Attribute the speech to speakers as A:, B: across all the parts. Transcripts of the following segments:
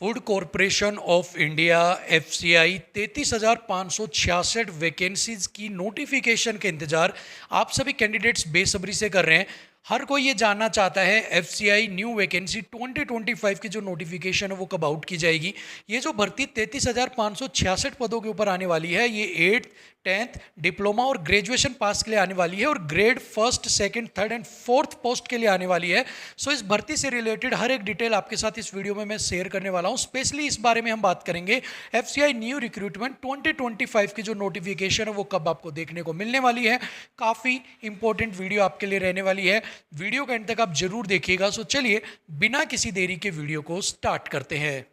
A: Food corporation of India FCI 33,566 vacancies की notification के इंतजार आप सभी कैंडिडेट्स बेसब्री से कर रहे हैं। हर कोई ये जानना चाहता है एफसीआई न्यू वैकेंसी 2025 की जो नोटिफिकेशन है वो कब आउट की जाएगी। ये जो भर्ती 33,566 पदों के ऊपर आने वाली है, ये 8th 10th डिप्लोमा और ग्रेजुएशन पास के लिए आने वाली है और grade first second third and fourth post के लिए आने वाली है। सो इस भर्ती से रिलेटेड हर एक डिटेल आपके साथ इस वीडियो में मैं शेयर करने वाला हूं। स्पेशली इस बारे में हम बात करेंगे एफसीआई न्यू रिक्रूटमेंट 2025 की जो नोटिफिकेशन है वो कब आपको देखने को मिलने वाली है। काफ़ी इंपॉर्टेंट वीडियो आपके लिए रहने वाली है, वीडियो के एंड तक आप जरूर देखिएगा। सो चलिए बिना किसी देरी के वीडियो को स्टार्ट करते हैं।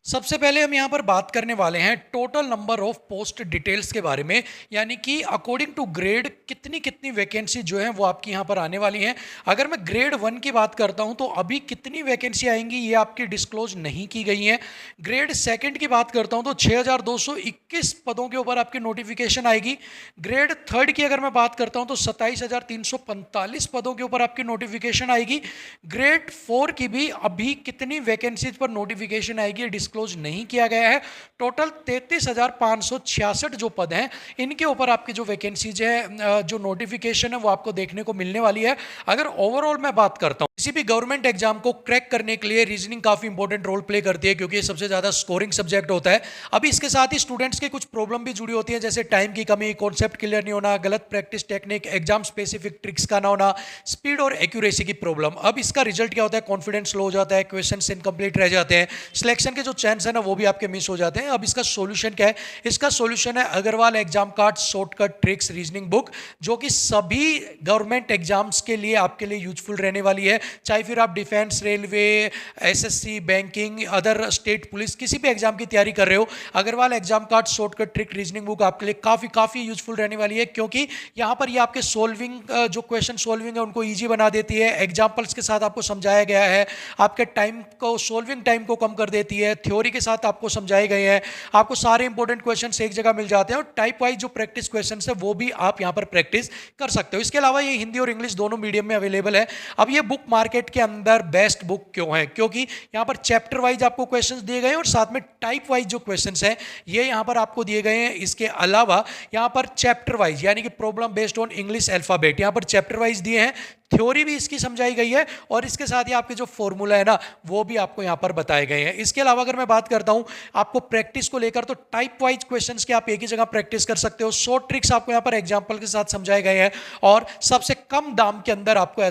A: सबसे पहले हम यहाँ पर बात करने वाले हैं total number of post details के बारे में, यानी कि अकॉर्डिंग टू ग्रेड कितनी कितनी वैकेंसी जो है वो आपकी यहाँ पर आने वाली हैं। अगर मैं ग्रेड 1 की बात करता हूँ तो अभी कितनी वैकेंसी आएंगी ये आपकी डिस्क्लोज नहीं की गई है। ग्रेड सेकंड की बात करता हूँ तो 6,221 पदों के ऊपर आपकी नोटिफिकेशन आएगी। ग्रेड थर्ड की अगर मैं बात करता हूँ तो 27,345 पदों के ऊपर आपकी नोटिफिकेशन आएगी। ग्रेड 4 की भी अभी कितनी वैकेंसीज पर नोटिफिकेशन आएगी डिस्क्लोज नहीं किया गया है। टोटल 33,566 जो पद हैं इनके ऊपर आपकी जो वैकेंसीज है, जो नोटिफिकेशन है वो आपको देखने को मिलने वाली है। अगर ओवरऑल मैं बात करता हूं किसी भी गवर्नमेंट एग्जाम को क्रैक करने के लिए रीजनिंग काफी इंपॉर्टेंट रोल प्ले करती है, क्योंकि ये सबसे ज्यादा स्कोरिंग सब्जेक्ट होता है। अभी इसके साथ ही स्टूडेंट्स के कुछ प्रॉब्लम भी जुड़ी होती है, जैसे टाइम की कमी, कॉन्सेप्ट क्लियर नहीं होना, गलत practice technique, exam specific tricks का ना होना, स्पीड और एक्यूरेसी की प्रॉब्लम। अब इसका रिजल्ट क्या होता है, कॉन्फिडेंस लो हो जाता है, क्वेश्चन इनकम्प्लीट रह जाते हैं, सिलेक्शन के जो चांस है ना वो भी आपके मिस हो जाते हैं। अब इसका सॉल्यूशन क्या है, इसका सॉल्यूशन है Agrawal exam card shortcut tricks reasoning book, जो कि सभी गवर्नमेंट एग्जाम्स के लिए आपके लिए यूजफुल रहने वाली है। चाहे फिर आप defence, railway, SSC, banking, other state police किसी भी एग्जाम की तैयारी कर रहे हो, Agrawal exam card shortcut trick reasoning book आपके लिए काफी यूजफुल रहने वाली है, क्योंकि यहां पर ये आपके सोल्विंग जो क्वेश्चन सोल्विंग है उनको ईजी बना देती है। एग्जाम्पल्स के साथ आपको समझाया गया है, आपके टाइम को, सोल्विंग टाइम को कम कर देती है, थ्योरी के साथ आपको समझाए गए हैं, आपको सारे इंपॉर्टेंट क्वेश्चंस एक जगह मिल जाते हैं और टाइप वाइज जो प्रैक्टिस क्वेश्चंस है वो भी आप यहां पर प्रैक्टिस कर सकते हो। इसके अलावा ये हिंदी और इंग्लिश दोनों मीडियम में अवेलेबल है। अब ये बुक मार्केट के अंदर बेस्ट बुक क्यों है, क्योंकि यहां पर चैप्टर वाइज आपको क्वेश्चंस दिए गए हैं और साथ में टाइप वाइज जो क्वेश्चंस हैं ये यहां पर आपको दिए गए हैं। इसके अलावा यहां पर चैप्टर वाइज यानी कि problem based on English alphabet यहां पर चैप्टर वाइज दिए हैं, थ्योरी भी इसकी समझाई गई है और इसके साथ ही आपके जो फॉर्मूला है ना वो भी आपको यहां पर बताए गए हैं। इसके अलावा अगर मैं बात करता हूं आपको प्रैक्टिस को लेकर, तो टाइप वाइज क्वेश्चंस के आप एक ही जगह प्रैक्टिस कर सकते हो। शॉर्ट ट्रिक्स आपको यहां पर एग्जांपल के साथ समझाए गए हैं और सबसे कम दाम के अंदर आपको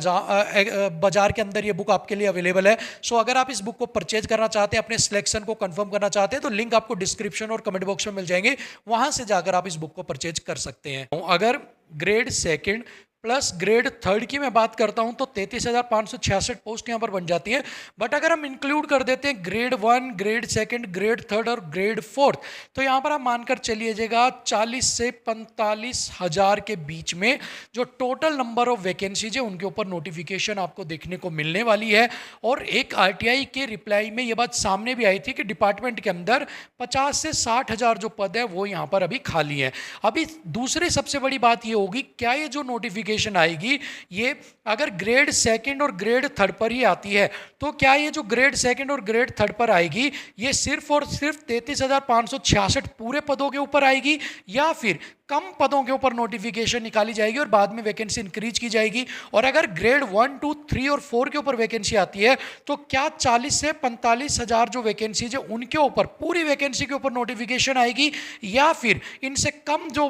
A: बाजार के अंदर ये बुक आपके लिए अवेलेबल है। सो अगर आप इस बुक को परचेज करना चाहते हैं, अपने सिलेक्शन को कंफर्म करना चाहते हैं, तो लिंक आपको डिस्क्रिप्शन और कमेंट बॉक्स में मिल जाएंगे, वहां से जाकर आप इस बुक को परचेज कर सकते हैं। अगर grade second plus grade third की मैं बात करता हूं तो 33,566 पोस्ट यहां पर बन जाती हैं। बट अगर हम इंक्लूड कर देते हैं grade 1, grade second, grade third और ग्रेड फोर्थ, तो यहां पर आप मानकर चलिएगा 40 से 45 हजार के बीच में जो टोटल नंबर ऑफ वैकेंसीज है उनके ऊपर नोटिफिकेशन आपको देखने को मिलने वाली है। और एक आरटीआई के रिप्लाई में यह बात सामने भी आई थी कि डिपार्टमेंट के अंदर 50 से 60 हजार जो पद है वो यहां पर अभी खाली है। अभी दूसरी सबसे बड़ी बात यह होगी, क्या ये जो नोटिफिकेशन आएगी ये अगर ग्रेड सेकंड और ग्रेड थर्ड पर ही आती है, तो क्या ये जो ग्रेड सेकंड और ग्रेड थर्ड पर आएगी ये सिर्फ और सिर्फ 33,566 पूरे पदों के ऊपर आएगी, या फिर कम पदों के ऊपर नोटिफिकेशन निकाली जाएगी और बाद में वैकेंसी इंक्रीज की जाएगी। और अगर ग्रेड 1, 2, 3 और 4 के ऊपर वैकेंसी आती है तो क्या 40 से 45 हजार जो वैकेंसीज है उनके ऊपर पूरी वैकेंसी के ऊपर नोटिफिकेशन आएगी, या फिर इनसे कम जो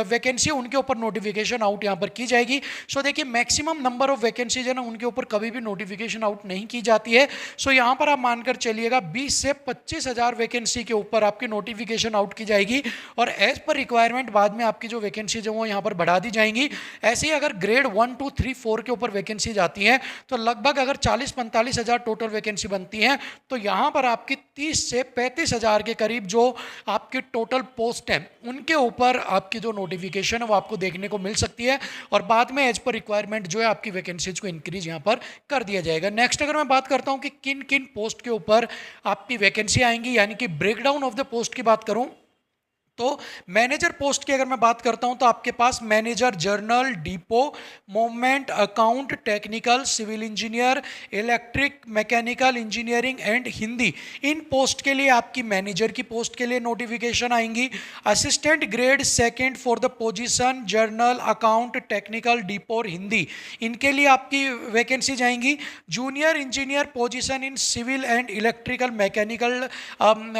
A: वैकेंसी है उनके ऊपर नोटिफिकेशन आउट यहां पर की जाएगी। सो देखिए मैक्सिमम नंबर ऑफ वैकेंसीज है ना उनके ऊपर कभी भी नोटिफिकेशन आउट नहीं की जाती है। सो यहां पर आप मानकर चलिएगा 20 से 25 हजार वैकेंसी के ऊपर आपकी नोटिफिकेशन आउट की जाएगी और एज पर रिक्वायरमेंट बाद में आपकी जो वैकेंसीज है वो यहां पर बढ़ा दी जाएंगी। ऐसे ही अगर ग्रेड 1, 2, 3, 4 के ऊपर वैकेंसीज आती हैं तो लगभग अगर 40-45 हजार टोटल वैकेंसी बनती है तो यहां पर आपकी 30 से 35 हजार के करीब जो आपकी टोटल पोस्ट है उनके ऊपर आपकी जो नोटिफिकेशन है वो आपको देखने को मिल सकती है और बाद में एज पर रिक्वायरमेंट जो है आपकी वैकेंसीज को इंक्रीज यहां पर कर दिया जाएगा। नेक्स्ट अगर मैं बात करता हूं कि किन किन पोस्ट के ऊपर आपकी वैकेंसी आएंगी, यानी कि ब्रेकडाउन ऑफ द पोस्ट की बात करूं तो मैनेजर पोस्ट की अगर मैं बात करता हूं तो आपके पास manager general, depot, movement, account, technical, civil engineer, electric, mechanical engineering and Hindi, इन पोस्ट के लिए आपकी मैनेजर की पोस्ट के लिए नोटिफिकेशन आएंगी। Assistant grade second for the position general, account, technical, depot और हिंदी, इनके लिए आपकी वैकेंसी जाएंगी। Junior engineer position in civil and electrical mechanical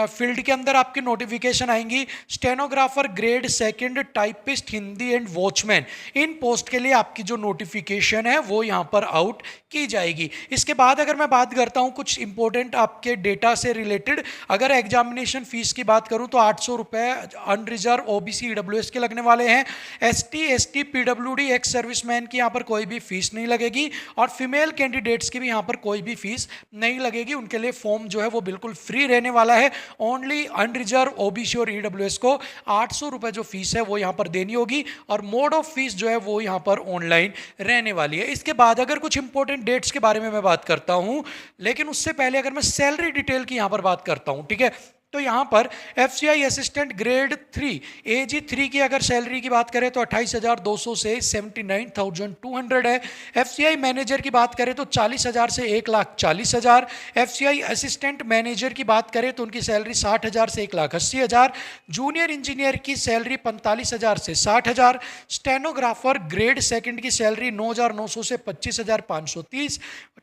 A: field के अंदर आपकी नोटिफिकेशन आएंगी। Stenographer grade second, typist Hindi and watchman, इन पोस्ट के लिए आपकी जो नोटिफिकेशन है वो यहाँ पर आउट की जाएगी। इसके बाद अगर मैं बात करता हूँ कुछ इंपॉर्टेंट आपके डेटा से रिलेटेड, अगर एग्जामिनेशन फीस की बात करूँ तो 800 रुपये अनरिजर्व ओबीसी ईडब्ल्यूएस के लगने वाले हैं। एसटी पीडब्ल्यूडी एक्स सर्विसमैन की यहाँ पर कोई भी फीस नहीं लगेगी और फीमेल कैंडिडेट्स की भी यहाँ पर कोई भी फीस नहीं लगेगी। उनके लिए फॉर्म जो है वो बिल्कुल फ्री रहने वाला है। ओनली अनरिजर्व ओबीसी और ईडब्ल्यूएस को 800 रुपये जो फीस है वो यहाँ पर देनी होगी और मोड ऑफ फीस जो है वो यहाँ पर ऑनलाइन रहने वाली है। इसके बाद अगर कुछ इंपॉर्टेंट डेट्स के बारे में मैं बात करता हूं, लेकिन उससे पहले अगर मैं सैलरी डिटेल की यहां पर बात करता हूं, ठीक है, तो यहां पर एफसीआई असिस्टेंट ग्रेड 3 एजी 3 की अगर सैलरी की बात करें तो 28,200 से 79,200 है। एफसीआई मैनेजर की बात करें तो 40,000 से 1,40,000। एफसीआई असिस्टेंट मैनेजर की बात करें तो उनकी सैलरी 60,000 से 1,80,000। जूनियर इंजीनियर की सैलरी 45,000 से 60,000। स्टेनोग्राफर ग्रेड सेकंड की सैलरी 9,900 से 25,530।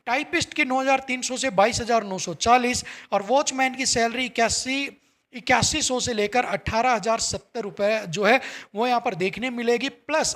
A: टाइपिस्ट की 9,300 से 22,940 और वॉचमैन की सैलरी 8100 से लेकर 18,070 रुपये जो है वो यहाँ पर देखने मिलेगी, प्लस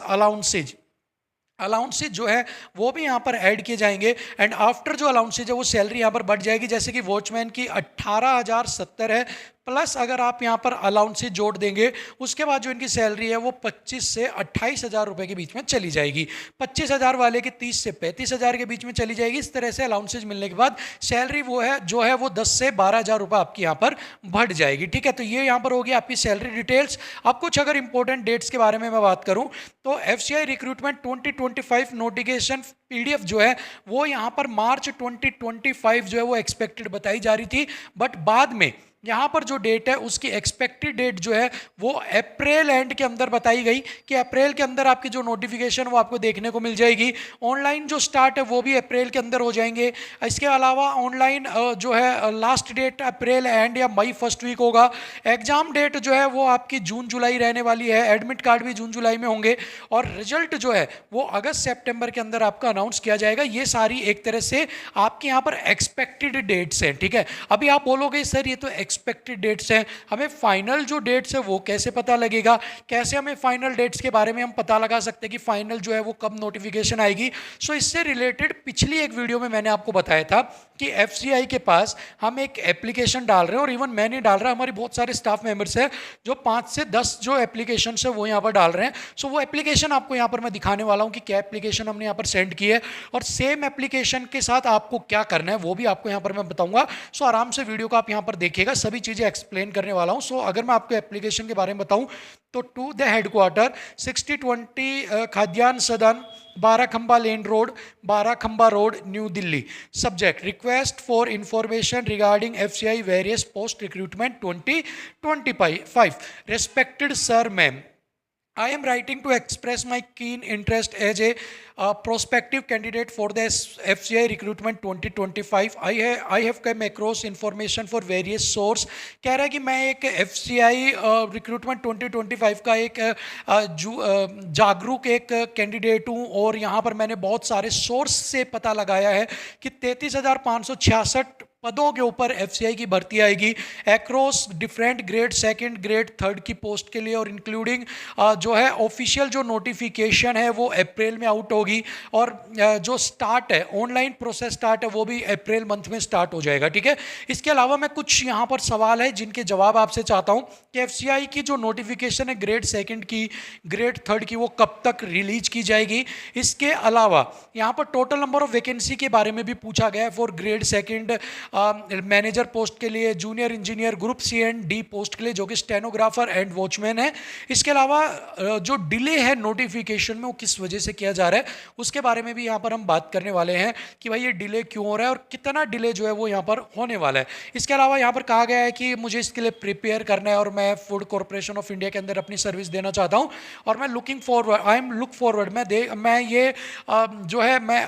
A: अलाउंसेज जो है वो भी यहाँ पर ऐड किए जाएंगे। एंड आफ्टर जो अलाउंसेज है वो सैलरी यहाँ पर बढ़ जाएगी, जैसे कि वॉचमैन की 18,070 है, प्लस अगर आप यहाँ पर अलाउंसेज जोड़ देंगे उसके बाद जो इनकी सैलरी है वो 25 से 28,000 रुपये के बीच में चली जाएगी। 25,000 वाले की 30 से 35,000 के बीच में चली जाएगी। इस तरह से अलाउंसेज मिलने के बाद सैलरी वो है जो है वो 10 से 12,000 रुपये आपकी यहाँ पर बढ़ जाएगी। ठीक है, तो ये यहाँ पर होगी आपकी सैलरी डिटेल्स। अब कुछ अगर इंपॉर्टेंट डेट्स के बारे में मैं बात करूँ तो एफसीआई रिक्रूटमेंट 2025 नोटिफिकेशन पीडीएफ जो है वो यहाँ पर मार्च 2025 जो है वो एक्सपेक्टेड बताई जा रही थी, बट बाद में यहाँ पर जो डेट है उसकी एक्सपेक्टेड डेट जो है वो अप्रैल एंड के अंदर बताई गई कि अप्रैल के अंदर आपकी जो नोटिफिकेशन वो आपको देखने को मिल जाएगी। ऑनलाइन जो स्टार्ट है वो भी अप्रैल के अंदर हो जाएंगे। इसके अलावा ऑनलाइन जो है लास्ट डेट अप्रैल एंड या मई फर्स्ट वीक होगा। एग्जाम डेट जो है वो आपकी जून जुलाई रहने वाली है। एडमिट कार्ड भी जून जुलाई में होंगे और रिजल्ट जो है वो अगस्त सितंबर के अंदर आपका अनाउंस किया जाएगा। ये सारी एक तरह से आपके यहाँ पर एक्सपेक्टेड डेट्स हैं। ठीक है, अभी आप बोलोगे सर ये तो एक्सपेक्टेड डेट्स हैं, हमें फाइनल जो डेट्स है वो कैसे पता लगेगा, कैसे हमें फाइनल डेट्स के बारे में हम पता लगा सकते हैं कि फाइनल जो है वो कब नोटिफिकेशन आएगी। सो इससे रिलेटेड पिछली एक वीडियो में मैंने आपको बताया था कि एफसीआई के पास हम एक एप्लीकेशन डाल रहे हैं और इवन मैं नहीं डाल रहा, हमारे बहुत सारे स्टाफ मेंबर्स हैं जो 5 से 10 जो एप्लीकेशन है वो यहाँ पर डाल रहे हैं। सो वो एप्लीकेशन आपको यहाँ पर मैं दिखाने वाला हूँ कि क्या एप्लीकेशन हमने यहाँ पर सेंड की है और सेम एप्लीकेशन के साथ आपको क्या करना है वो भी आपको यहाँ पर मैं बताऊंगा। सो आराम से वीडियो को आप यहाँ पर देखिएगा, सभी चीज़ें एक्सप्लेन करने वाला हूँ। सो अगर मैं आपको एप्लीकेशन के बारे में बताऊँ तो टू द हेडक्वार्टर 6020 खाद्यान्न सदन, 12 खंबा लेन रोड, 12 खंबा road, new Delhi. Subject request for information regarding FCI various post recruitment 2025। Respected sir ma'am, I am writing to express my keen interest as a prospective candidate for the FCI recruitment 2025. I have come across information for various source. कह रहा है कि मैं एक FCI recruitment 2025 का एक जागरूक एक कैंडिडेट हूँ और यहाँ पर मैंने बहुत सारे सोर्स से पता लगाया है कि 33,566 पदों के ऊपर एफसीआई की भर्ती आएगी across different grade, second grade, third की पोस्ट के लिए और इंक्लूडिंग जो है ऑफिशियल जो नोटिफिकेशन है वो अप्रैल में आउट होगी और जो स्टार्ट है ऑनलाइन प्रोसेस स्टार्ट है वो भी अप्रैल मंथ में स्टार्ट हो जाएगा। ठीक है, इसके अलावा मैं कुछ यहाँ पर सवाल है जिनके जवाब आपसे चाहता हूँ कि एफसीआई की जो नोटिफिकेशन है ग्रेड सेकंड की, ग्रेड थर्ड की, वो कब तक रिलीज की जाएगी। इसके अलावा यहाँ पर टोटल नंबर ऑफ वैकेंसी के बारे में भी पूछा गया है for grade second manager post के लिए, junior engineer group C and D post के लिए जो कि स्टेनोग्राफर एंड वॉचमैन है। इसके अलावा जो डिले है नोटिफिकेशन में वो किस वजह से किया जा रहा है उसके बारे में भी यहाँ पर हम बात करने वाले हैं कि भाई ये डिले क्यों हो रहा है और कितना डिले जो है वो यहाँ पर होने वाला है। इसके अलावा यहाँ पर कहा गया है कि मुझे इसके लिए प्रिपेयर करना है और मैं फूड कॉरपोरेशन ऑफ इंडिया के अंदर अपनी सर्विस देना चाहता हूँ और मैं looking forward, I am look forward, मैं ये जो है मैं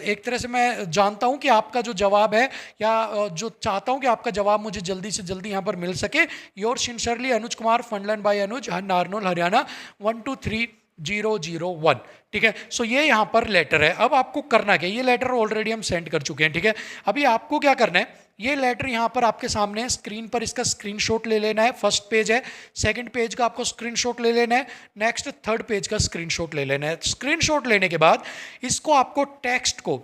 A: एक तरह से मैं जानता हूँ कि आपका जो जवाब है या जो चाहता हूँ कि आपका जवाब मुझे जल्दी से जल्दी यहाँ पर मिल सके। योर सिंसियरली अनुज कुमार, फंडलैंड बाय अनुज, नारनौल हरियाणा 123001। ठीक है, सो ये यहाँ पर लेटर है। अब आपको करना क्या, ये लेटर ऑलरेडी हम सेंड कर चुके हैं। ठीक है, अभी आपको क्या करना है, ये लेटर यहाँ पर आपके सामने है, स्क्रीन पर इसका स्क्रीनशॉट ले लेना है। फर्स्ट पेज है, सेकंड पेज का आपको स्क्रीनशॉट ले लेना है, नेक्स्ट थर्ड पेज का स्क्रीनशॉट ले लेना है। स्क्रीनशॉट लेने के बाद इसको आपको टेक्स्ट को,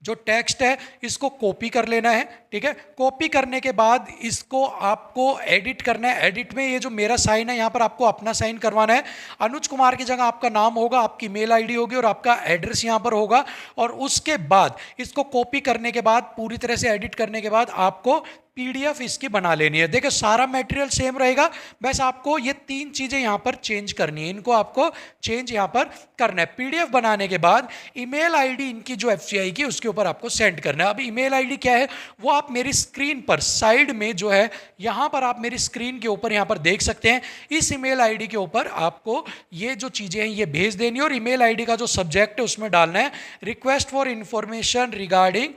A: जो टेक्स्ट है इसको कॉपी कर लेना है। ठीक है, कॉपी करने के बाद इसको आपको एडिट करना है। एडिट में ये जो मेरा साइन है यहाँ पर आपको अपना साइन करवाना है। अनुज कुमार की जगह आपका नाम होगा, आपकी मेल आईडी होगी और आपका एड्रेस यहाँ पर होगा। और उसके बाद इसको कॉपी करने के बाद, पूरी तरह से एडिट करने के बाद आपको पीडीएफ इसकी बना लेनी है। देखो सारा मटेरियल सेम रहेगा, बस आपको ये तीन चीजें यहाँ पर चेंज करनी है, इनको आपको चेंज यहाँ पर करना है। पीडीएफ बनाने के बाद ईमेल आईडी इनकी जो एफसीआई की उसके ऊपर आपको सेंड करना है। अब ईमेल आईडी क्या है वो आप मेरी स्क्रीन पर साइड में जो है यहाँ पर आप मेरी स्क्रीन के ऊपर यहाँ पर देख सकते हैं। इस ईमेल आईडी के ऊपर आपको ये जो चीजें हैं ये भेज देनी है और ईमेल आईडी का जो सब्जेक्ट है उसमें डालना है request for information regarding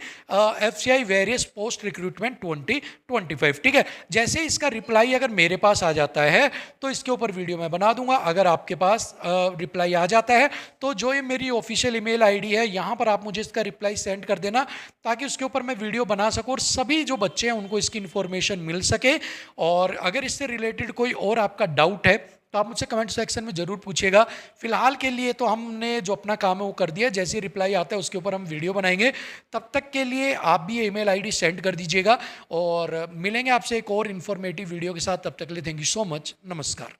A: FCI various post recruitment 2025। ठीक है, जैसे इसका रिप्लाई अगर मेरे पास आ जाता है तो इसके ऊपर वीडियो मैं बना दूंगा। अगर आपके पास रिप्लाई आ जाता है तो जो ये मेरी ऑफिशियल ईमेल आईडी है यहाँ पर आप मुझे इसका रिप्लाई सेंड कर देना ताकि उसके ऊपर मैं वीडियो बना सकूँ और सभी जो बच्चे हैं उनको इसकी इन्फॉर्मेशन मिल सके। और अगर इससे रिलेटेड कोई और आपका डाउट है तो आप मुझसे कमेंट सेक्शन में ज़रूर पूछिएगा। फिलहाल के लिए तो हमने जो अपना काम है वो कर दिया, जैसे रिप्लाई आता है उसके ऊपर हम वीडियो बनाएंगे। तब तक के लिए आप भी ये ईमेल आईडी सेंड कर दीजिएगा और मिलेंगे आपसे एक और इन्फॉर्मेटिव वीडियो के साथ। तब तक के लिए थैंक यू सो मच, नमस्कार।